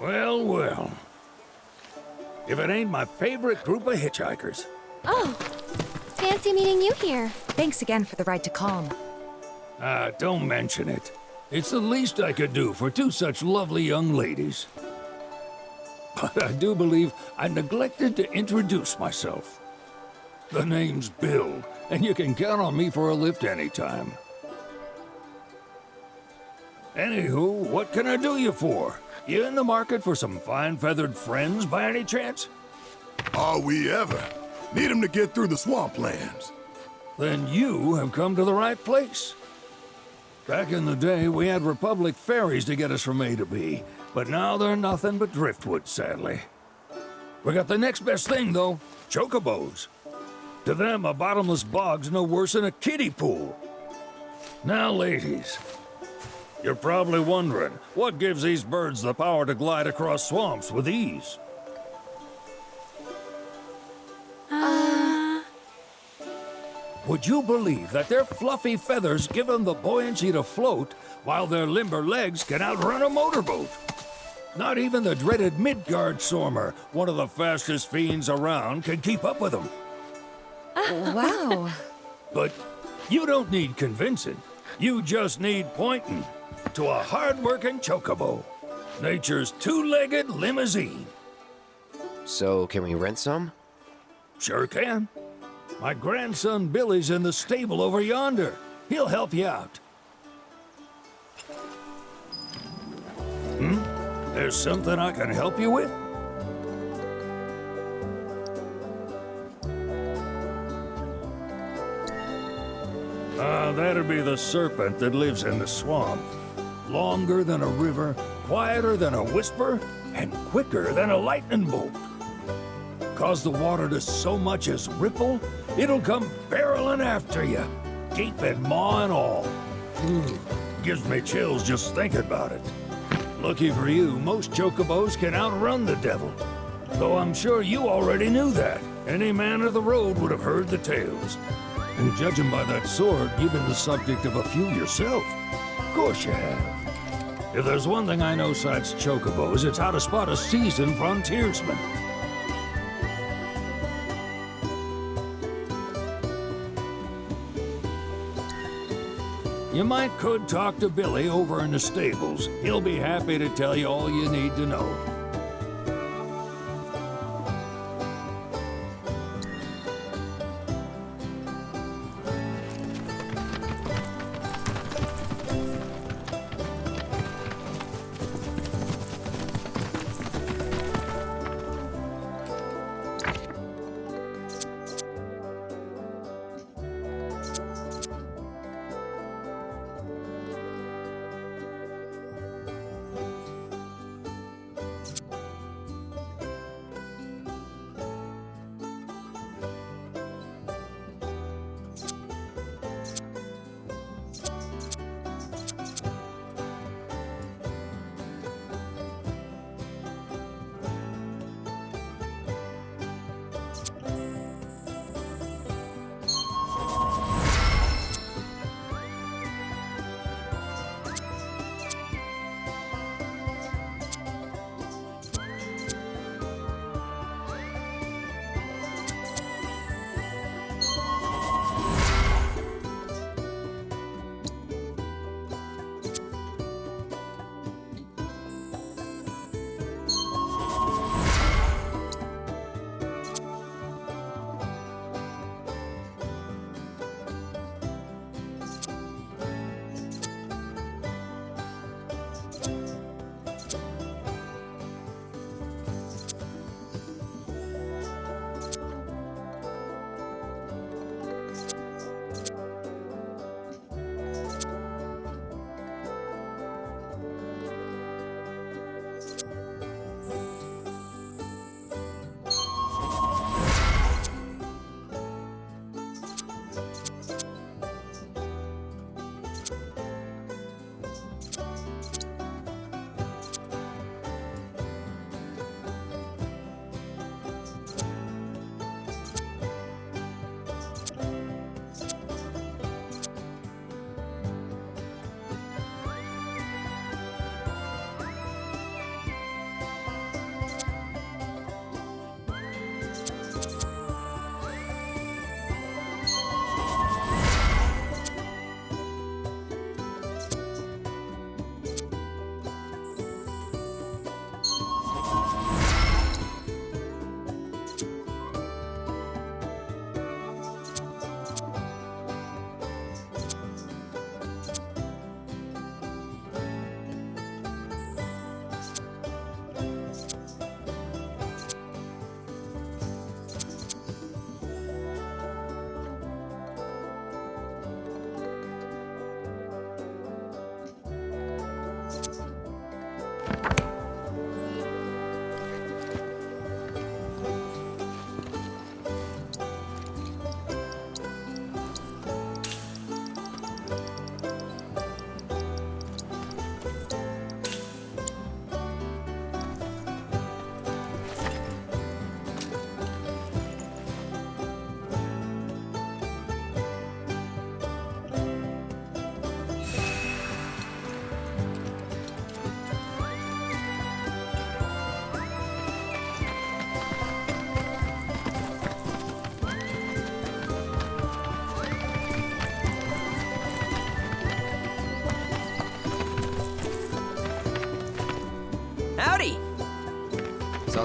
Well, well. If it ain't my favorite group of hitchhikers. Oh, fancy meeting you here. Thanks again for the ride to Calm. Don't mention it. It's the least I could do for two such lovely young ladies. But I do believe I neglected to introduce myself. The name's Bill, and you can count on me for a lift anytime. Anywho, what can I do you for? You in the market for some fine-feathered friends by any chance? Are we ever? Need 'em to get through the swamplands. Then you have come to the right place. Back in the day, we had Republic ferries to get us from A to B, but now they're nothing but driftwood, sadly. We got the next best thing, though, chocobos. To them, a bottomless bog's no worse than a kiddie pool. Now, ladies, you're probably wondering, what gives these birds the power to glide across swamps with ease? Would you believe that their fluffy feathers give them the buoyancy to float, while their limber legs can outrun a motorboat? Not even the dreaded Midgard Sormer, one of the fastest fiends around, can keep up with them. Wow. But you don't need convincing. You just need pointing to a hard-working chocobo. Nature's two-legged limousine. So, can we rent some? Sure can. My grandson Billy's in the stable over yonder. He'll help you out. There's something I can help you with? That'd be the serpent that lives in the swamp. Longer than a river, quieter than a whisper, and quicker than a lightning bolt. Cause the water to so much as ripple, it'll come barreling after you, gaping maw and all. Gives me chills just thinking about it. Lucky for you, most chocobos can outrun the devil. Though I'm sure you already knew that. Any man of the road would have heard the tales. And judging by that sword, you've been the subject of a few yourself. Of course you have. If there's one thing I know besides chocobos, it's how to spot a seasoned frontiersman. You could talk to Billy over in the stables. He'll be happy to tell you all you need to know.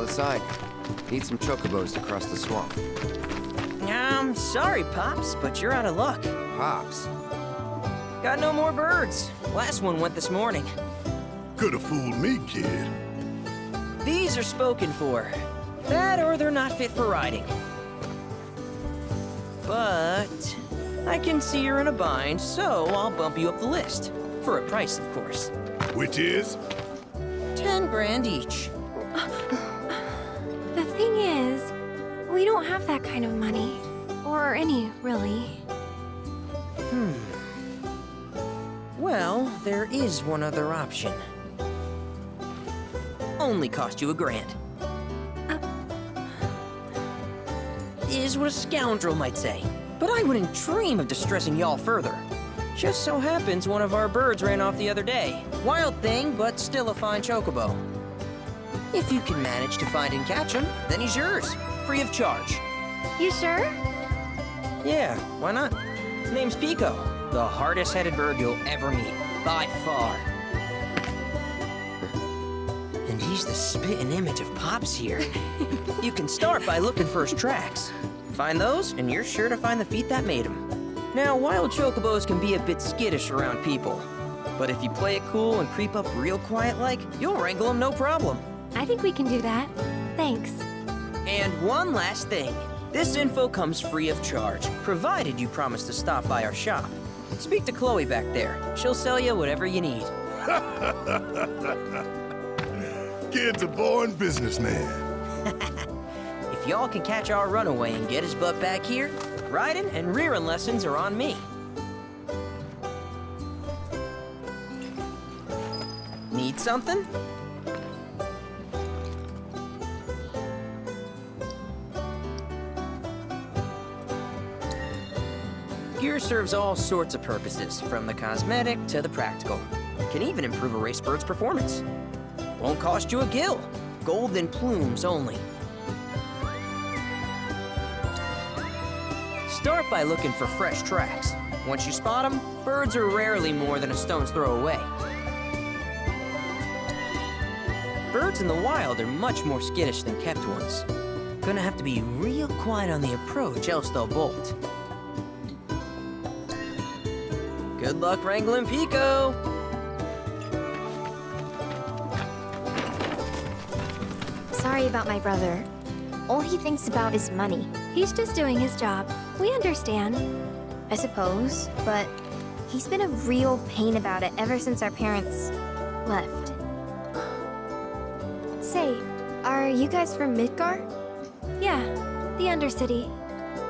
other side. Need some chocobos to cross the swamp. Sorry, Pops, but you're out of luck. Pops. Got no more birds. Last one went this morning. Could have fooled me, kid. These are spoken for. That or they're not fit for riding. But I can see you're in a bind, so I'll bump you up the list. For a price, of course. Which is? 10 grand each. The thing is, we don't have that kind of money. Or any, really. Well, there is one other option. Only cost you $1,000. Is what a scoundrel might say. But I wouldn't dream of distressing y'all further. Just so happens one of our birds ran off the other day. Wild thing, but still a fine chocobo. If you can manage to find and catch him, then he's yours, free of charge. You sure? Yeah, why not? Name's Pico, the hardest-headed bird you'll ever meet, by far. And he's the spitting image of Pops here. You can start by looking for his tracks. Find those, and you're sure to find the feet that made him. Now, wild chocobos can be a bit skittish around people. But if you play it cool and creep up real quiet-like, you'll wrangle them no problem. I think we can do that. Thanks. And one last thing. This info comes free of charge, provided you promise to stop by our shop. Speak to Chloe back there. She'll sell you whatever you need. Kid's a born businessman. If y'all can catch our runaway and get his butt back here, riding and rearing lessons are on me. Need something? Gear serves all sorts of purposes, from the cosmetic to the practical. Can even improve a race bird's performance. Won't cost you a gill. Golden plumes only. Start by looking for fresh tracks. Once you spot them, birds are rarely more than a stone's throw away. Birds in the wild are much more skittish than kept ones. Gonna have to be real quiet on the approach, else they'll bolt. Good luck wrangling Pico! Sorry about my brother. All he thinks about is money. He's just doing his job. We understand. I suppose, but he's been a real pain about it ever since our parents left. Say, are you guys from Midgar? Yeah, the Undercity.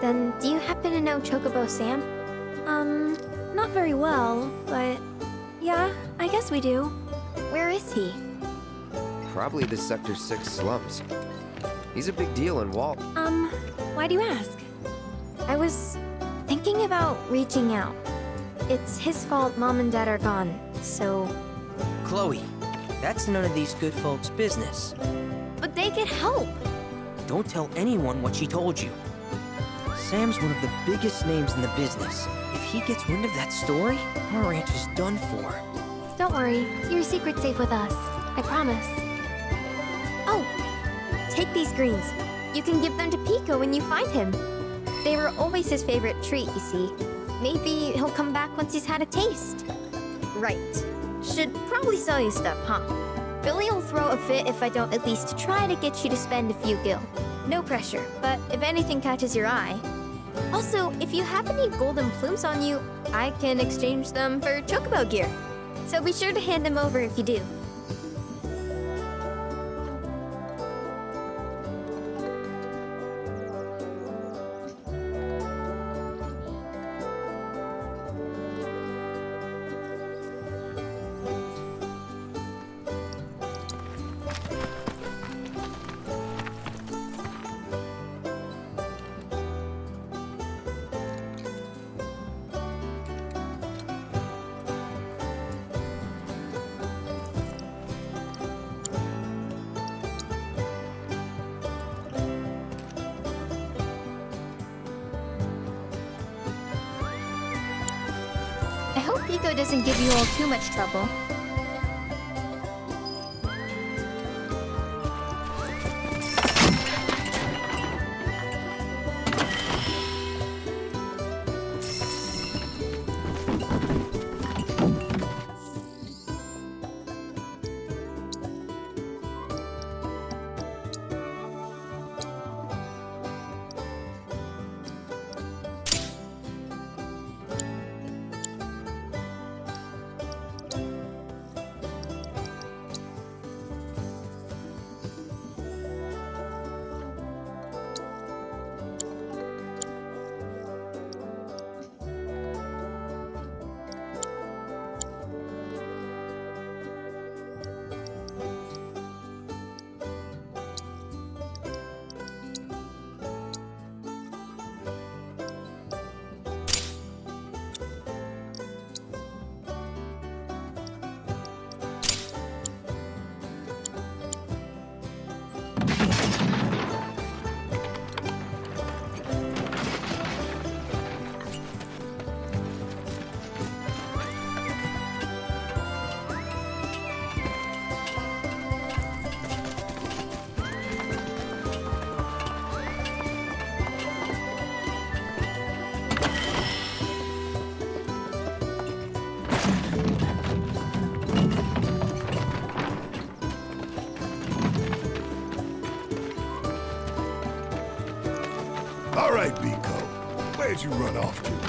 Then do you happen to know Chocobo Sam? Not very well, but yeah, I guess we do. Where is he? Probably the Sector 6 slums. He's a big deal in Walt. Why do you ask? I was thinking about reaching out. It's his fault Mom and Dad are gone, so... Chloe, that's none of these good folks' business. But they could help! Don't tell anyone what she told you. Sam's one of the biggest names in the business. If he gets wind of that story, our ranch is done for. Don't worry, your secret's safe with us. I promise. Oh! Take these greens. You can give them to Pico when you find him. They were always his favorite treat, you see. Maybe he'll come back once he's had a taste. Right. Should probably sell you stuff, huh? Billy will throw a fit if I don't at least try to get you to spend a few gil. No pressure, but if anything catches your eye. Also, if you have any golden plumes on you, I can exchange them for chocobo gear. So be sure to hand them over if you do. I hope Pico doesn't give you all too much trouble. did you run off to?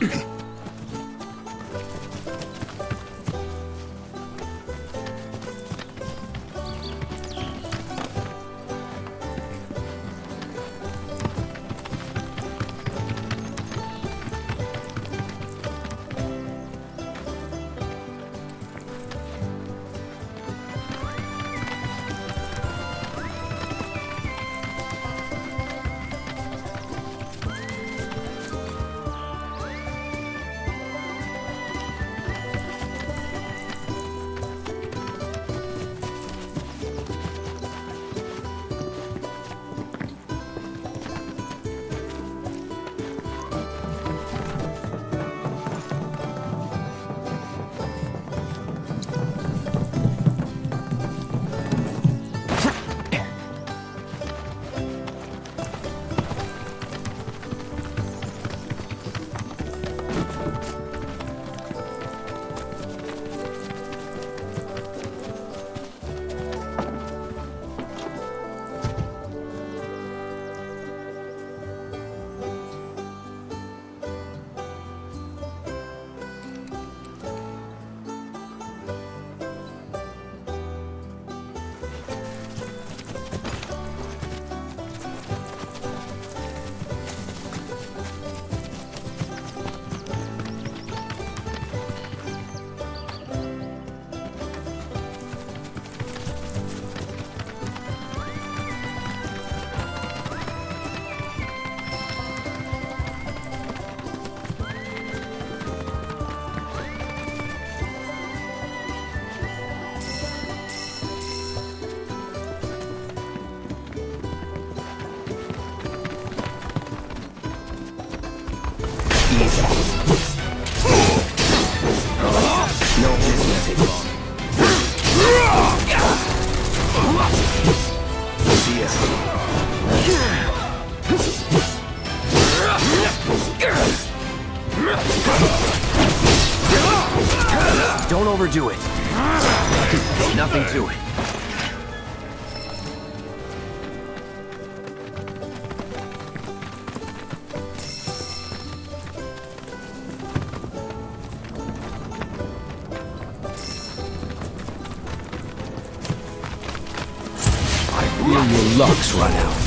Let's play the No, this won't take long. See ya. Don't overdo it. Nothing to it. I feel your luck's run out.